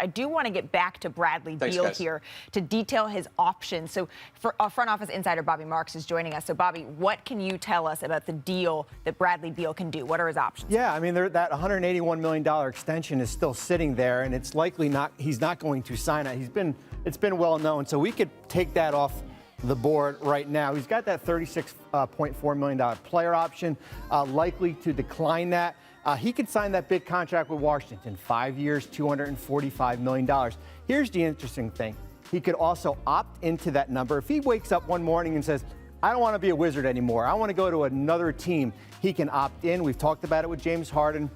I do want to get back to Bradley Thanks, Beal guys. here to detail his options. So for our front office insider, Bobby Marks, is joining us. So Bobby, what can you tell us about the deal that Bradley Beal can do? What are his options? Yeah, I mean, that $181 million extension is still sitting there, and it's likely he's not going to sign it. It's been well known, so we could take that off the board right now. He's got that $36.4 million player option, likely to decline that. He could sign that big contract with Washington, 5 years, $245 million. Here's the interesting thing. He could also opt into that number. If he wakes up one morning and says, I don't want to be a Wizard anymore, I want to go to another team, he can opt in. We've talked about it with James Harden,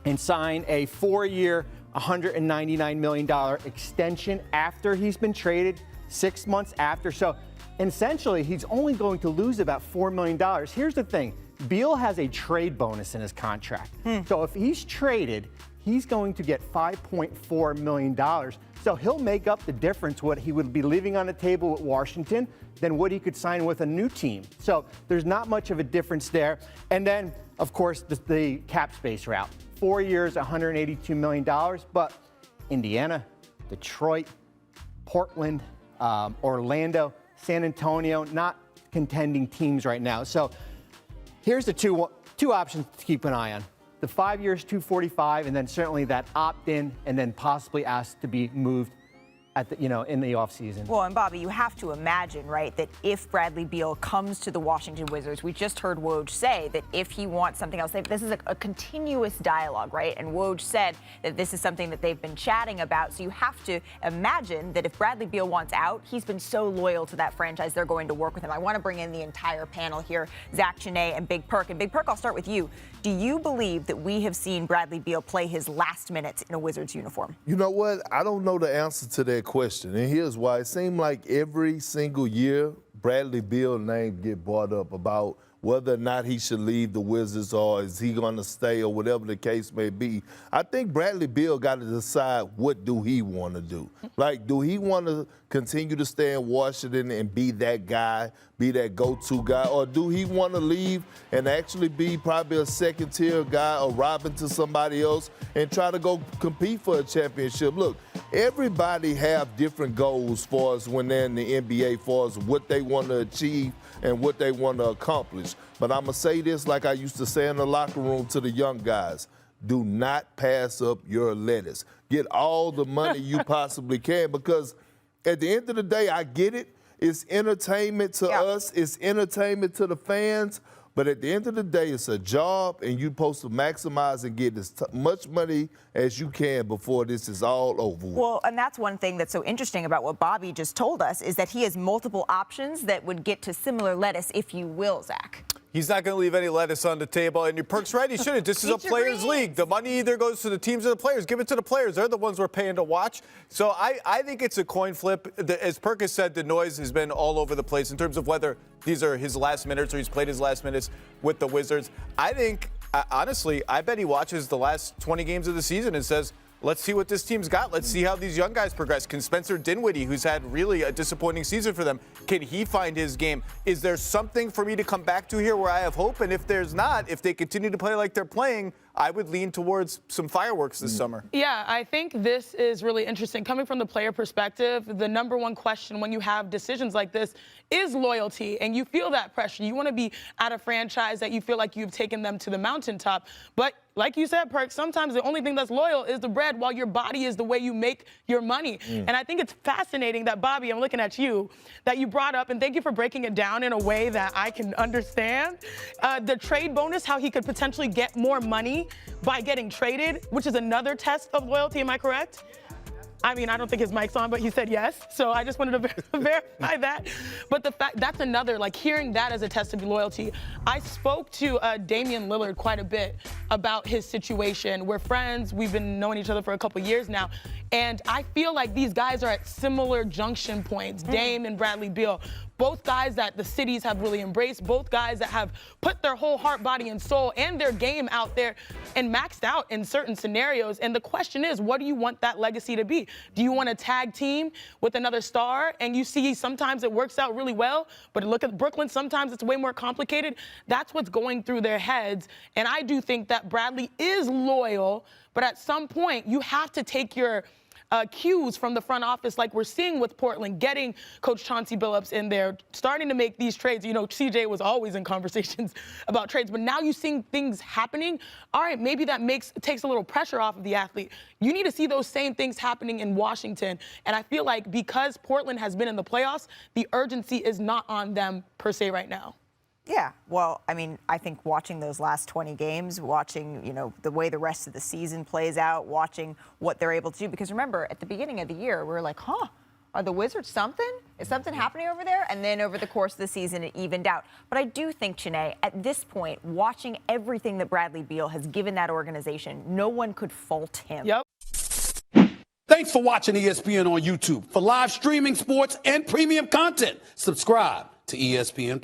and sign a 4-year, $199 million extension after he's been traded, 6 months after. So essentially, he's only going to lose about $4 million. Here's the thing. Beal has a trade bonus in his contract. So if he's traded, he's going to get $5.4 million. So he'll make up the difference, what he would be leaving on the table with Washington than what he could sign with a new team. So there's not much of a difference there. And then, of course, the cap space route. 4 years, $182 million. But Indiana, Detroit, Portland, Orlando, San Antonio, not contending teams right now. So here's the two options to keep an eye on. The 5 years, $245, and then certainly that opt-in, and then possibly asked to be moved at the, in the offseason. Well, and Bobby, you have to imagine, right, that if Bradley Beal comes to the Washington Wizards, we just heard Woj say that if he wants something else, this is a continuous dialogue, right? And Woj said that this is something that they've been chatting about. So you have to imagine that if Bradley Beal wants out, he's been so loyal to that franchise, they're going to work with him. I want to bring in the entire panel here, Zach Cheney and Big Perk. And Big Perk, I'll start with you. Do you believe that we have seen Bradley Beal play his last minutes in a Wizards uniform? You know what? I don't know the answer to that question, and here's why. It seemed like every single year, Bradley Beal's name get brought up about whether or not he should leave the Wizards or is he going to stay or whatever the case may be. I think Bradley Beal got to decide what do he want to do. Like, do he want to continue to stay in Washington and be that guy, be that go-to guy, or do he want to leave and actually be probably a second-tier guy or robbing to somebody else and try to go compete for a championship? Look, everybody have different goals for us when they're in the NBA, for us what they want to achieve and what they want to accomplish. But I'm going to say this like I used to say in the locker room to the young guys. Do not pass up your lettuce. Get all the money you possibly can, because at the end of the day, I get it. It's entertainment to us. It's entertainment to the fans. But at the end of the day, it's a job, and you're supposed to maximize and get as much money as you can before this is all over with. Well, and that's one thing that's so interesting about what Bobby just told us, is that he has multiple options that would get to similar lettuce, if you will, Zach. He's not going to leave any lettuce on the table, and your Perk's right, he shouldn't. This is a players' league. The money either goes to the teams or the players. Give it to the players. They're the ones we're paying to watch. So I think it's a coin flip. As Perk has said, the noise has been all over the place in terms of whether these are his last minutes or he's played his last minutes with the Wizards. I think, honestly, I bet he watches the last 20 games of the season and says, let's see what this team's got. Let's see how these young guys progress. Can Spencer Dinwiddie, who's had really a disappointing season for them, can he find his game? Is there something for me to come back to here where I have hope? And if there's not, if they continue to play like they're playing, I would lean towards some fireworks this summer. Yeah, I think this is really interesting. Coming from the player perspective, the number one question when you have decisions like this is loyalty, and you feel that pressure. You want to be at a franchise that you feel like you've taken them to the mountaintop. But like you said, Perk, sometimes the only thing that's loyal is the bread, while your body is the way you make your money. And I think it's fascinating that, Bobby, I'm looking at you, that you brought up, and thank you for breaking it down in a way that I can understand, the trade bonus, how he could potentially get more money by getting traded, which is another test of loyalty. Am I correct? I mean, I don't think his mic's on, but he said yes. So I just wanted to verify that. But the fact, that's another, like, hearing that as a test of loyalty. I spoke to Damian Lillard quite a bit about his situation. We're friends. We've been knowing each other for a couple years now. And I feel like these guys are at similar junction points, Dame and Bradley Beal. Both guys that the cities have really embraced, both guys that have put their whole heart, body, and soul and their game out there and maxed out in certain scenarios. And the question is, what do you want that legacy to be? Do you want a tag team with another star? And you see sometimes it works out really well, but look at Brooklyn, sometimes it's way more complicated. That's what's going through their heads. And I do think that Bradley is loyal, but at some point you have to take your cues from the front office, like we're seeing with Portland, getting Coach Chauncey Billups in there, starting to make these trades. You know, CJ was always in conversations about trades, but now you're seeing things happening. All right, maybe that takes a little pressure off of the athlete. You need to see those same things happening in Washington. And I feel like because Portland has been in the playoffs, the urgency is not on them per se right now. Yeah, well, I mean, I think watching those last 20 games, watching, you know, the way the rest of the season plays out, watching what they're able to do. Because remember, at the beginning of the year, we were like, are the Wizards something? Is something happening over there? And then over the course of the season, it evened out. But I do think, Chiney, at this point, watching everything that Bradley Beal has given that organization, no one could fault him. Yep. Thanks for watching ESPN on YouTube. For live streaming, sports, and premium content, subscribe to ESPN+.